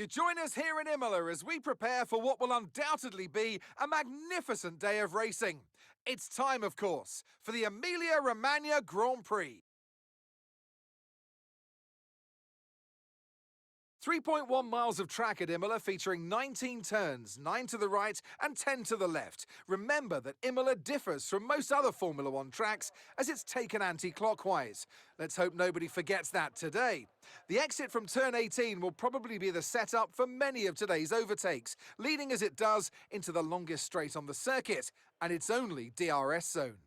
You join us here in Imola as we prepare for what will undoubtedly be a magnificent day of racing. It's time, of course, for the Emilia-Romagna Grand Prix. 3.1 miles of track at Imola featuring 19 turns, 9 to the right and 10 to the left. Remember that Imola differs from most other Formula One tracks as it's taken anti-clockwise. Let's hope nobody forgets that today. The exit from turn 18 will probably be the setup for many of today's overtakes, leading as it does into the longest straight on the circuit and its only DRS zone.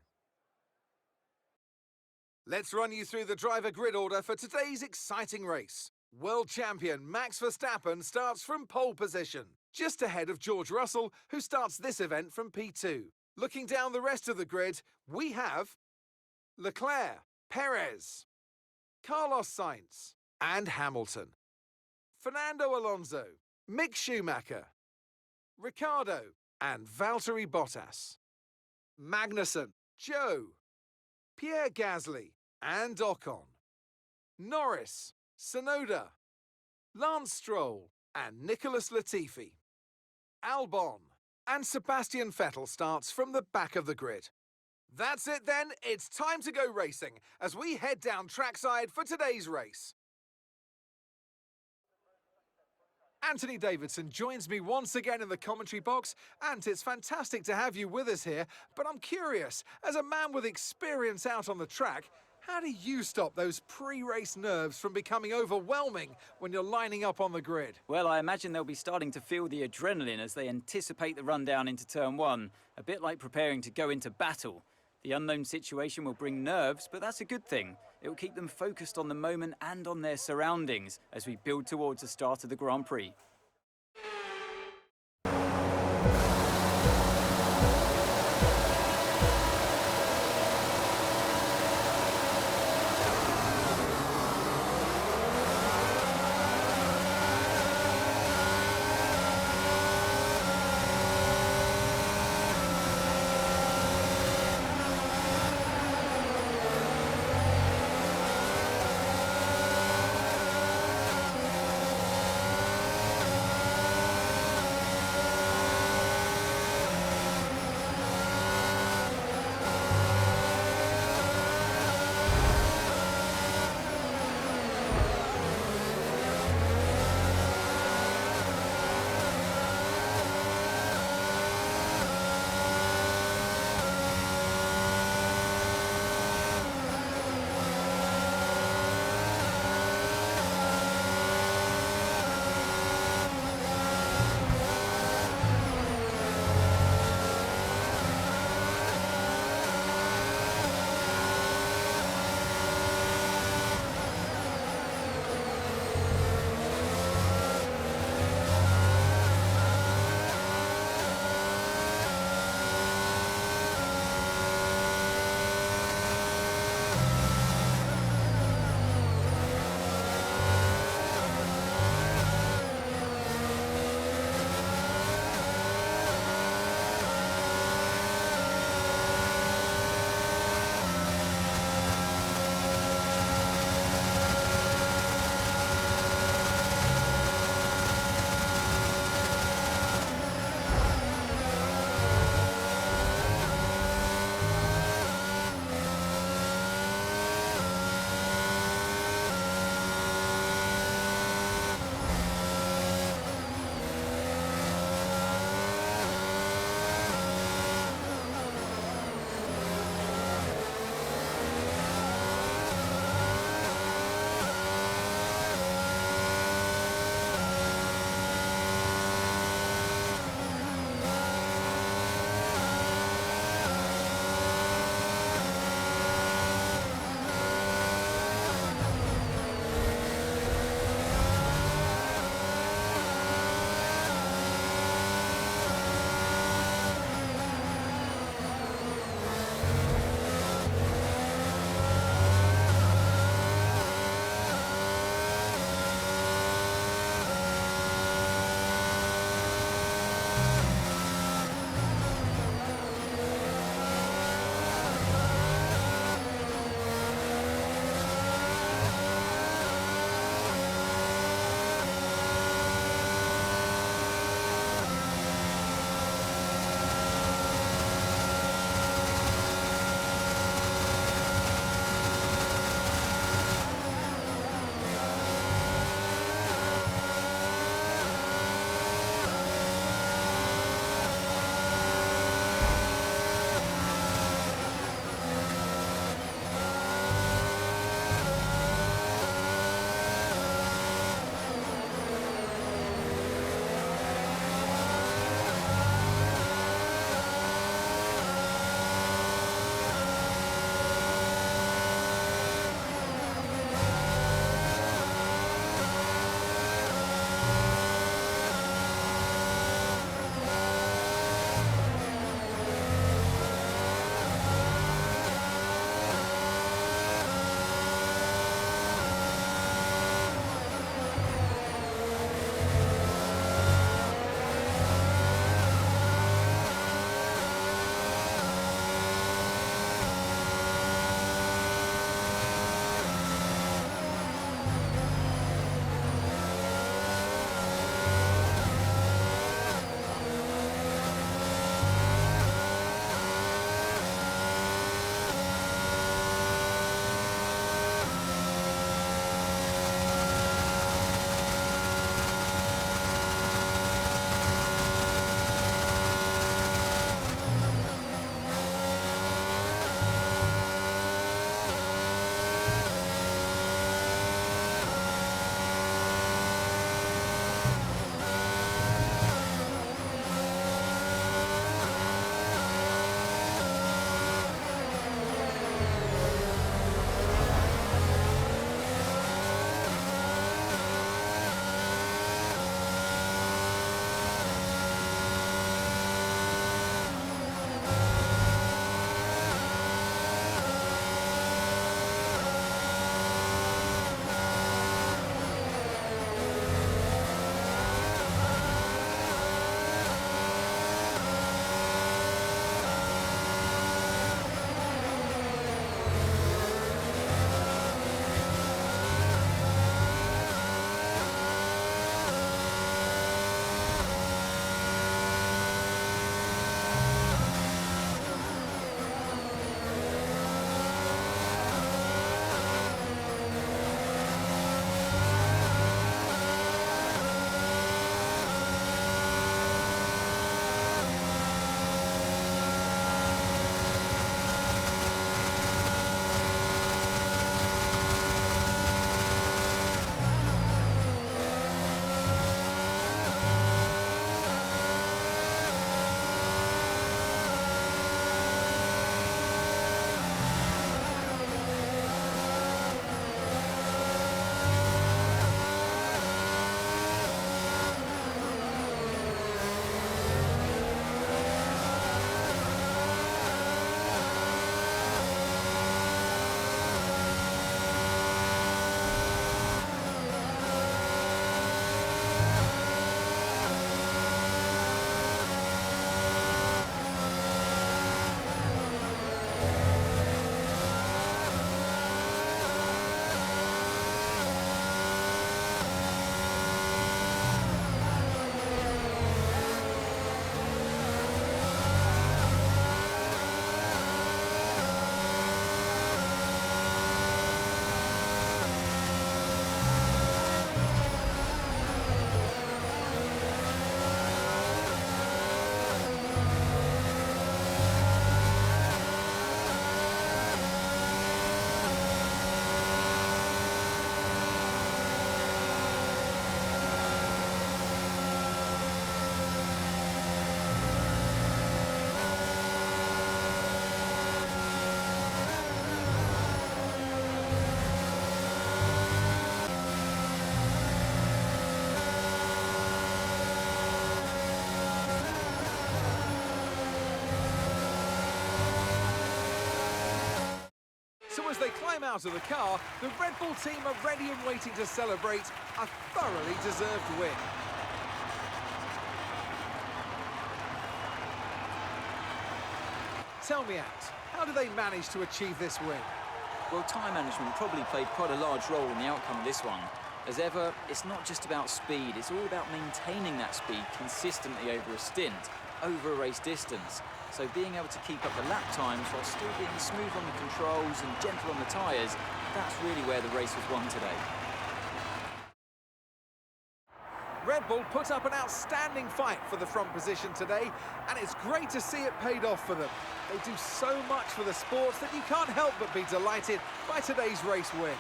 Let's run you through the driver grid order for today's exciting race. World champion Max Verstappen starts from pole position, just ahead of George Russell, who starts this event from P2. Looking down the rest of the grid, we have Leclerc, Perez, Carlos Sainz, and Hamilton. Fernando Alonso, Mick Schumacher, Ricciardo, and Valtteri Bottas. Magnussen, Joe, Pierre Gasly, and Ocon. Norris, Tsunoda, Lance Stroll, and Nicholas Latifi. Albon and Sebastian Vettel starts from the back of the grid. That's it then, it's time to go racing as we head down trackside for today's race. Anthony Davidson joins me once again in the commentary box, and it's fantastic to have you with us here, but I'm curious, as a man with experience out on the track, how do you stop those pre-race nerves from becoming overwhelming when you're lining up on the grid? Well, I imagine they'll be starting to feel the adrenaline as they anticipate the rundown into turn one, a bit like preparing to go into battle. The unknown situation will bring nerves, but that's a good thing. It will keep them focused on the moment and on their surroundings as we build towards the start of the Grand Prix. as they climb out of the car, the Red Bull team are ready and waiting to celebrate a thoroughly deserved win. Tell me, Ant, how do they manage to achieve this win? Well, time management probably played quite a large role in the outcome of this one. As ever, it's not just about speed, it's all about maintaining that speed consistently over a stint, over a race distance. So being able to keep up the lap times while still being smooth on the controls and gentle on the tyres, that's really where the race was won today. Red Bull put up an outstanding fight for the front position today, and it's great to see it paid off for them. They do so much for the sport that you can't help but be delighted by today's race win.